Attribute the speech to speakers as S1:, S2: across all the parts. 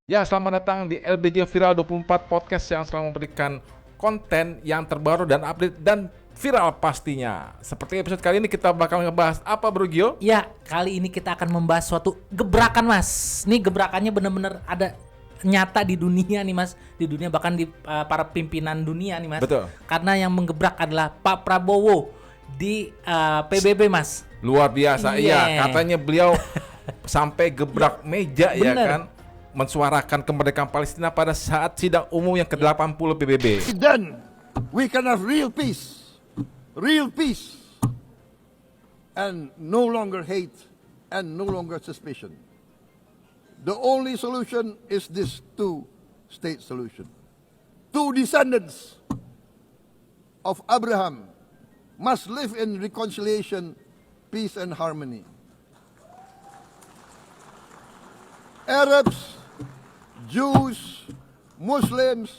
S1: Ya, selamat datang di LBJ Viral 24 Podcast yang selalu memberikan konten yang terbaru dan update dan viral pastinya. Seperti episode kali ini kita bakal ngebahas apa, Bro Gio?
S2: Ya, kali ini kita akan membahas suatu gebrakan, Mas. Nih gebrakannya bener-bener ada nyata di dunia nih, Mas. Di dunia bahkan di para pimpinan dunia nih, Mas.
S1: Betul.
S2: Karena yang menggebrak adalah Pak Prabowo di PBB, Mas.
S1: Luar biasa,
S2: Iya.
S1: iya. Katanya beliau sampai gebrak meja ya
S2: Bener.
S1: kan, mensuarakan kemerdekaan Palestina pada saat sidang umum yang ke-80 PBB.
S3: Then we can have real peace, and no longer hate and no longer suspicion. The only solution is this two-state solution. Two descendants of Abraham must live in reconciliation, peace, and harmony. Arabs, Jews, Muslims,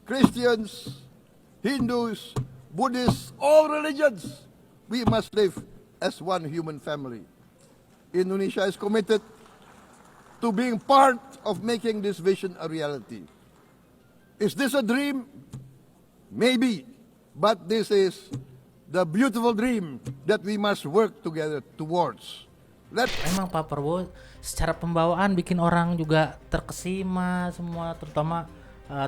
S3: Christians, Hindus, Buddhists, all religions, we must live as one human family. Indonesia is committed to being part of making this vision a reality. Is this a dream? Maybe, but this is the beautiful dream that we must work together towards.
S2: Memang Pak Prabowo secara pembawaan bikin orang juga terkesima semua, terutama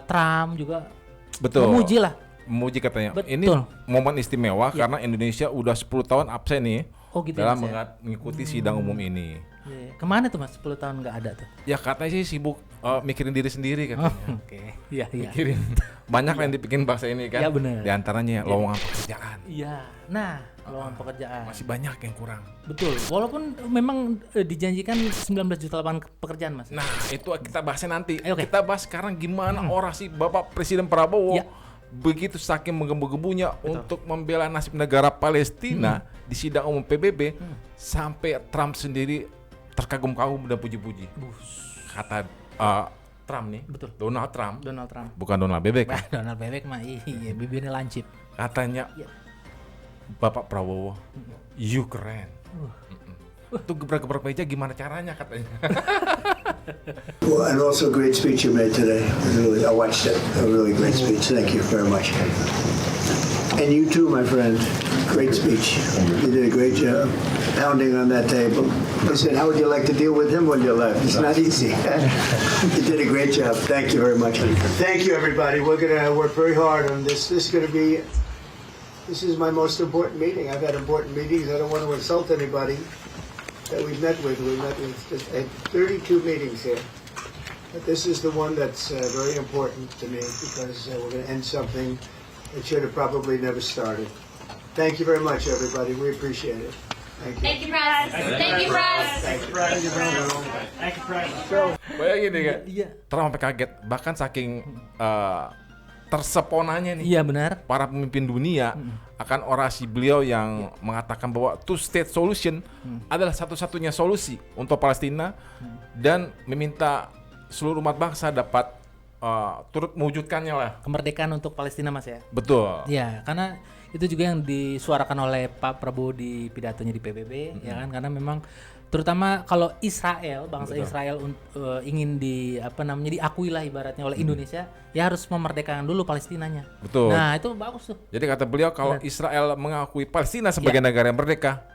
S2: Trump juga
S1: Betul.
S2: memuji lah.
S1: Memuji katanya.
S2: Betul.
S1: Ini momen istimewa karena Indonesia udah 10 tahun absen nih
S2: Oh gitu
S1: dalam
S2: ya, Mas, ya?
S1: mengikuti sidang umum ini.
S2: Iya. Kemana tuh, Mas? 10 tahun nggak ada tuh.
S1: Ya katanya sih sibuk mikirin diri sendiri katanya.
S2: Oke. Iya, iya.
S1: Mikirin banyak yang dibikin bangsa ini kan.
S2: Iya, bener.
S1: Di antaranya lowongan pekerjaan.
S2: Iya. Nah, lowongan pekerjaan.
S1: Masih banyak yang kurang.
S2: Betul. Walaupun memang dijanjikan 19 juta lapangan pekerjaan, Mas.
S1: Nah, itu kita bahasnya nanti.
S2: Oke.
S1: Kita bahas sekarang gimana orasi Bapak Presiden Prabowo
S2: Ya.
S1: begitu saking menggebu-gebunya untuk membela nasib negara Palestina di sidang umum PBB sampai Trump sendiri terkagum-kagum dan puji-puji. Kata Trump nih,
S2: Betul.
S1: Donald Trump,
S2: Donald Trump.
S1: bukan Donald Bebek.
S2: Nah, Donald Bebek mah iya, bibirnya lancip.
S1: Katanya
S2: Ya.
S1: Bapak Prabowo, you keren. Itu gebrak-gebrak meja gimana caranya katanya?
S4: Well, and also great speech you made today. Really, I watched it. A really great speech. Thank you very much. And you too, my friend. Great speech. You did a great job pounding on that table. I said, how would you like to deal with him when you left? It's not easy. You did a great job. Thank you very much. Thank you, everybody. We're going to work very hard on this. This is my most important meeting. I've had important meetings. I don't want to insult anybody that we've met with. We met with 32 meetings here. But this is the one that's very important to me because we're going to end something that should have probably never started. Thank you very much, everybody. We appreciate it. Thank you.
S5: Thank you, Press. Thank you, Press.
S1: Bayangin deh kan?
S2: Iya.
S1: Trump sampai kaget, bahkan saking terseponanya nih
S2: Iya, benar.
S1: para pemimpin dunia akan orasi beliau yang mengatakan bahwa two state solution adalah satu-satunya solusi untuk Palestina dan meminta seluruh umat bangsa dapat turut mewujudkannya lah.
S2: Kemerdekaan untuk Palestina, Mas ya.
S1: Betul.
S2: Ya, karena itu juga yang disuarakan oleh Pak Prabowo di pidatonya di PBB, ya kan? Karena memang terutama kalau Israel, bangsa Israel ingin diakui lah ibaratnya oleh Indonesia, ya harus memerdekakan dulu Palestinanya.
S1: Betul.
S2: Nah, itu bagus tuh.
S1: Jadi kata beliau kalau Israel mengakui Palestina sebagai negara yang merdeka,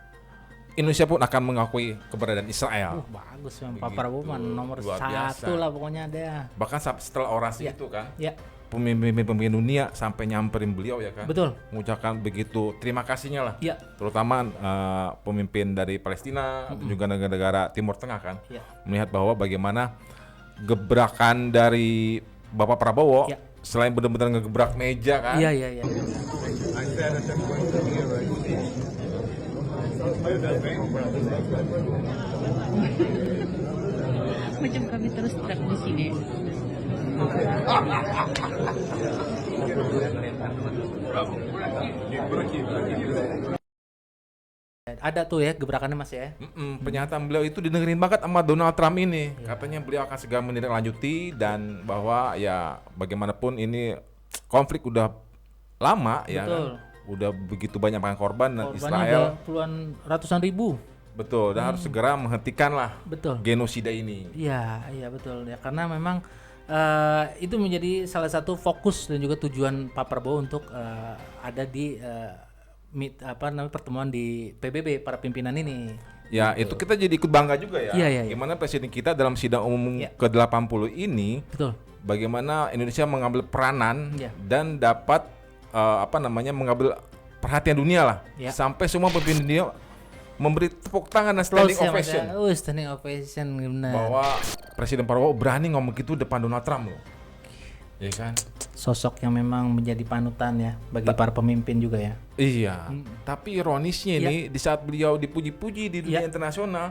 S1: Indonesia pun akan mengakui keberadaan Israel.
S2: Bagus memang Pak
S1: Begitu.
S2: Prabowo mah nomor
S1: Luar biasa.
S2: satu lah pokoknya dia.
S1: Bahkan setelah orasi
S2: Ya.
S1: itu kan,
S2: Ya,
S1: pemimpin dunia sampai nyamperin beliau ya kan.
S2: betul.
S1: Mengucapkan begitu terima kasihnya lah.
S2: Ya.
S1: Terutama pemimpin dari Palestina juga negara-negara Timur Tengah kan.
S2: Ya.
S1: Melihat bahwa bagaimana gebrakan dari Bapak Prabowo
S2: Ya.
S1: selain benar-benar ngegebrak meja kan.
S2: Iya, iya, iya.
S5: Macam kami terus stuck di sini.
S2: Ada tuh ya gebrakannya, Mas ya.
S1: Pernyataan beliau itu didengerin banget sama Donald Trump ini. Katanya beliau akan segera menindaklanjuti dan bahwa ya bagaimanapun ini konflik udah lama ya
S2: Betul.
S1: kan. Udah begitu banyak korban dan
S2: Korbannya
S1: Israel
S2: udah puluhan ratusan ribu.
S1: Betul, dan harus segera menghentikan lah
S2: Betul.
S1: genosida ini.
S2: Iya, iya betul ya, karena memang itu menjadi salah satu fokus dan juga tujuan Pak Prabowo untuk ada di pertemuan di PBB para pimpinan ini.
S1: Ya, itu kita jadi ikut bangga juga ya.
S2: Iya, iya, iya.
S1: Gimana presiden kita dalam sidang umum
S2: Iya.
S1: ke-80 ini,
S2: Betul.
S1: bagaimana Indonesia mengambil peranan
S2: Iya.
S1: dan dapat mengambil perhatian dunia lah.
S2: Iya.
S1: Sampai semua pemimpin dunia memberi tepuk tangan dan standing
S2: Applause ya, Mas,
S1: ovation.
S2: ya. Standing ovation benar.
S1: Bahwa Presiden Prabowo berani ngomong gitu depan Donald Trump loh. Ya kan?
S2: Sosok yang memang menjadi panutan ya bagi para pemimpin juga ya.
S1: Iya. Tapi ironisnya ini di saat beliau dipuji-puji di dunia
S2: Iya.
S1: internasional,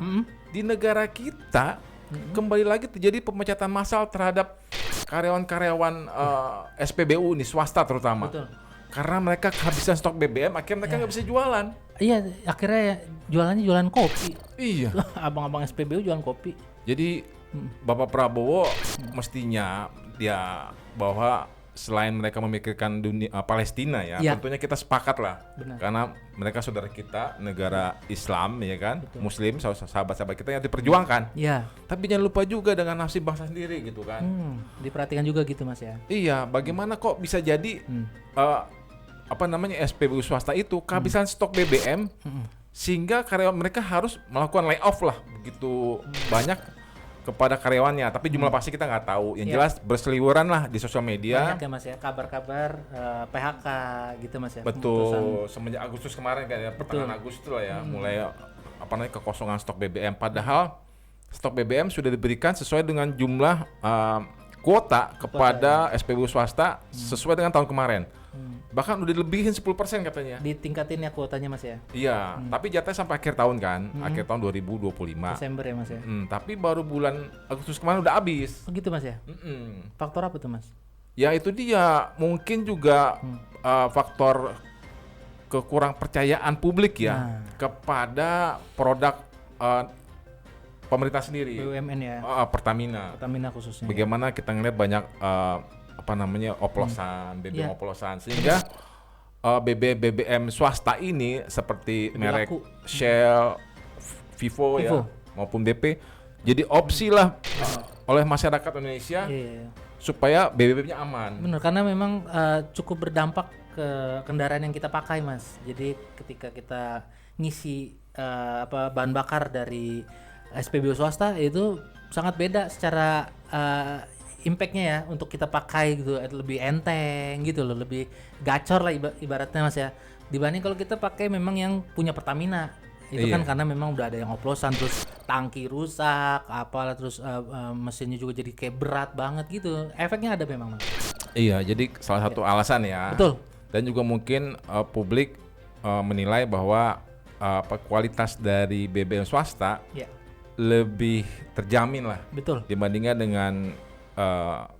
S1: di negara kita kembali lagi terjadi pemecatan massal terhadap karyawan-karyawan SPBU nih, swasta terutama.
S2: Betul.
S1: Karena mereka kehabisan stok BBM, akhirnya mereka nggak bisa jualan.
S2: Iya, akhirnya ya, jualannya jualan kopi.
S1: Iya.
S2: Abang-abang SPBU jualan kopi.
S1: Jadi Bapak Prabowo mestinya dia bahwa selain mereka memikirkan dunia Palestina ya,
S2: Iya.
S1: tentunya kita sepakat lah.
S2: Benar.
S1: Karena mereka saudara kita, negara Islam ya kan, Muslim, sahabat-sahabat kita yang diperjuangkan.
S2: Iya.
S1: Tapi jangan lupa juga dengan nasib bangsa sendiri gitu kan.
S2: Diperhatikan juga gitu Mas ya.
S1: Iya, bagaimana kok bisa jadi SPBU swasta itu kehabisan stok BBM sehingga karyawan mereka harus melakukan layoff lah begitu banyak kepada karyawannya. Tapi jumlah pasti kita nggak tahu. Yang
S2: Iya.
S1: jelas berseliweran lah di sosial media.
S2: Banyak ya Mas ya, kabar-kabar PHK gitu Mas ya.
S1: Betul. Semenjak Agustus kemarin kan ya, pertengahan Agustus lah ya, mulai kekosongan stok BBM. Padahal stok BBM sudah diberikan sesuai dengan jumlah kuota kepada SPBU swasta sesuai dengan tahun kemarin. Bahkan udah dilebihin 10% katanya.
S2: Ditingkatin ya kuotanya Mas ya.
S1: Iya, tapi jatahnya sampai akhir tahun kan, akhir tahun 2025.
S2: Desember ya Mas ya.
S1: Tapi baru bulan Agustus kemarin udah habis.
S2: Oh gitu Mas ya. Faktor apa tuh Mas?
S1: Ya itu dia, mungkin juga faktor kekurang percayaan publik ya kepada produk pemerintah sendiri.
S2: BUMN ya.
S1: Pertamina.
S2: Pertamina khususnya.
S1: Bagaimana kita ngeliat banyak oplosan, BBM
S2: Iya.
S1: oplosan, sehingga BBM swasta ini seperti
S2: Lebih
S1: merek
S2: laku.
S1: Shell, Vivo ya maupun BP jadi opsi lah oleh masyarakat Indonesia
S2: Iya.
S1: supaya BBM-nya aman.
S2: Benar, karena memang cukup berdampak ke kendaraan yang kita pakai Mas. Jadi ketika kita ngisi bahan bakar dari SPBU swasta itu sangat beda secara impact-nya ya untuk kita pakai gitu, lebih enteng gitu loh, lebih gacor lah ibaratnya Mas ya. Dibanding kalau kita pakai memang yang punya Pertamina. Itu kan karena memang udah ada yang oplosan, terus tangki rusak, apalah, terus mesinnya juga jadi kayak berat banget gitu. Efeknya ada memang Mas.
S1: Iya, jadi salah satu alasan ya.
S2: Betul.
S1: Dan juga mungkin publik menilai bahwa kualitas dari BBM swasta
S2: Ya,
S1: lebih terjamin lah
S2: betul.
S1: dibandingkan dengan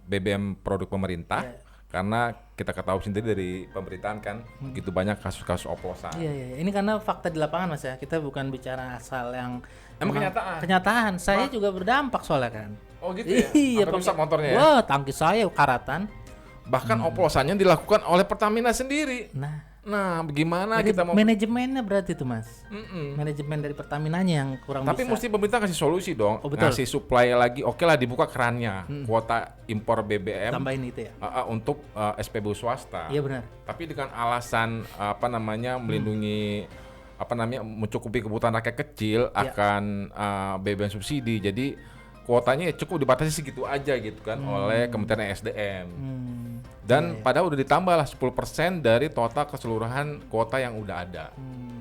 S1: BBM produk pemerintah.
S2: Ya.
S1: Karena kita ketahui sendiri dari pemberitaan kan begitu banyak kasus-kasus oplosan.
S2: Iya, iya. Ini karena fakta di lapangan Mas ya. Kita bukan bicara asal yang
S1: Emang kenyataan?
S2: Kenyataan. Saya juga berdampak soalnya kan.
S1: Oh gitu ya?
S2: Iya,
S1: Sampai rusak motornya ya?
S2: Wah, tangki saya karatan.
S1: Bahkan oplosannya dilakukan oleh Pertamina sendiri. Nah, bagaimana
S2: Jadi
S1: kita mau...
S2: manajemennya berarti itu Mas. Manajemen dari Pertaminanya yang kurang
S1: Tapi
S2: bisa.
S1: mesti pemerintah kasih solusi dong.
S2: Oh, betul.
S1: Ngasih supply lagi. Oke lah dibuka kerannya. Kuota impor BBM.
S2: Tambahin itu ya.
S1: Untuk SPBU swasta.
S2: Iya benar.
S1: Tapi dengan alasan melindungi mencukupi kebutuhan rakyat kecil akan BBM subsidi. Jadi kuotanya ya cukup dibatasi segitu aja gitu kan oleh Kementerian SDM. Dan padahal udah ditambah lah 10% dari total keseluruhan kuota yang udah ada.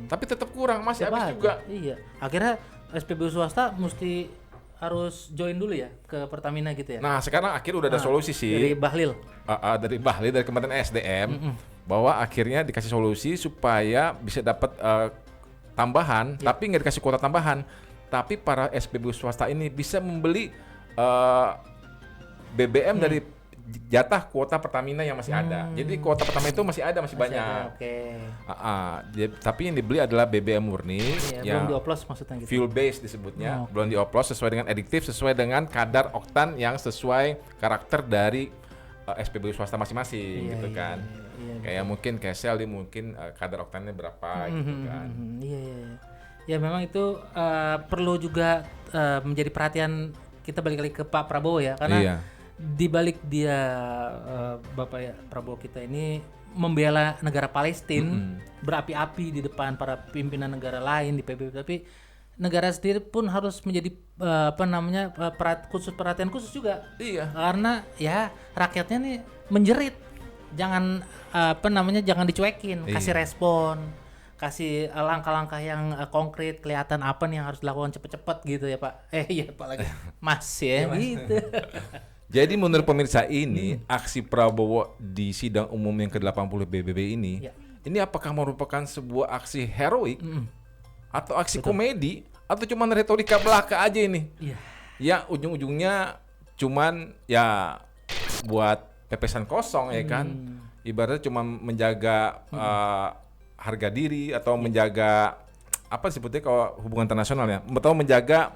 S1: Tapi tetap kurang, masih habis
S2: Coba
S1: juga.
S2: aja. Iya. Akhirnya SPBU swasta mesti harus join dulu ya ke Pertamina gitu ya.
S1: Nah, sekarang akhirnya udah ada solusi sih.
S2: Dari Bahlil.
S1: Dari Bahlil, dari Kementerian SDM bahwa akhirnya dikasih solusi supaya bisa dapat tambahan, tapi nggak dikasih kuota tambahan. Tapi para SPBU swasta ini bisa membeli BBM dari jatah kuota Pertamina yang masih ada. Jadi kuota Pertamina itu masih ada, masih banyak.
S2: Ada, oke.
S1: Tapi yang dibeli adalah BBM murni
S2: Iya,
S1: yang
S2: belum dioplos maksudnya gitu.
S1: fuel base disebutnya, belum dioplos sesuai dengan adiktif, sesuai dengan kadar oktan yang sesuai karakter dari SPBU swasta masing-masing gitu kan.
S2: Iya,
S1: Kayak mungkin Shell dia mungkin kadar oktannya berapa gitu kan.
S2: Iya. Ya memang itu perlu juga menjadi perhatian kita balik lagi ke Pak Prabowo ya, karena
S1: Iya.
S2: di balik dia Bapak ya, Prabowo kita ini membela negara Palestina berapi-api di depan para pimpinan negara lain di PBB, tapi negara sendiri pun harus menjadi perhatian khusus juga.
S1: Iya.
S2: Karena ya rakyatnya nih menjerit, jangan jangan dicuekin, kasih respon, kasih langkah-langkah yang konkret, kelihatan apa nih yang harus dilakukan cepet-cepet gitu ya Pak. Iya Pak lagi, Mas ya gitu.
S1: Jadi menurut pemirsa ini aksi Prabowo di sidang umum yang ke-80 PBB ini,
S2: Ya.
S1: ini apakah merupakan sebuah aksi heroik atau aksi komedi atau cuman retorika belaka aja ini?
S2: Iya.
S1: Ya ujung-ujungnya cuman ya buat pepesan kosong ya kan. Ibaratnya cuma menjaga harga diri atau menjaga apa sebutnya kalau hubungan internasional ya, atau menjaga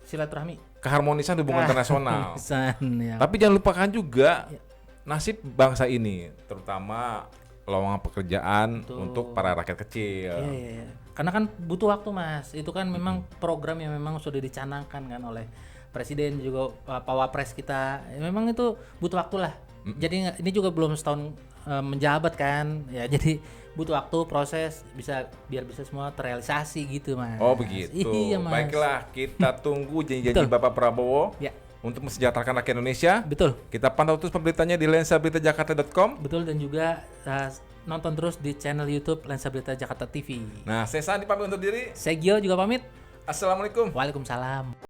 S2: Silaturahmi.
S1: keharmonisan hubungan internasional.
S2: Ya.
S1: Tapi jangan lupakan juga nasib bangsa ini, terutama lowongan pekerjaan untuk para rakyat kecil.
S2: Iya. Karena kan butuh waktu Mas. Itu kan memang program yang memang sudah dicanangkan kan oleh Presiden juga Pak Wapres kita. Ya, memang itu butuh waktu lah. Jadi ini juga belum setahun menjabat kan. Ya jadi butuh waktu proses biar bisa semua terrealisasi gitu Mas.
S1: Oh begitu.
S2: Iya Mas.
S1: Baiklah, kita tunggu janji-janji
S2: Betul.
S1: Bapak Prabowo
S2: Ya.
S1: untuk mensejahterakan rakyat Indonesia.
S2: Betul.
S1: Kita pantau terus pemberitanya di lensaberitajakarta.com.
S2: Betul, dan juga nonton terus di channel YouTube Lensa Berita Jakarta TV.
S1: Nah, saya Sandi pamit undur diri.
S2: Saya Gio juga pamit.
S1: Assalamualaikum.
S2: Waalaikumsalam.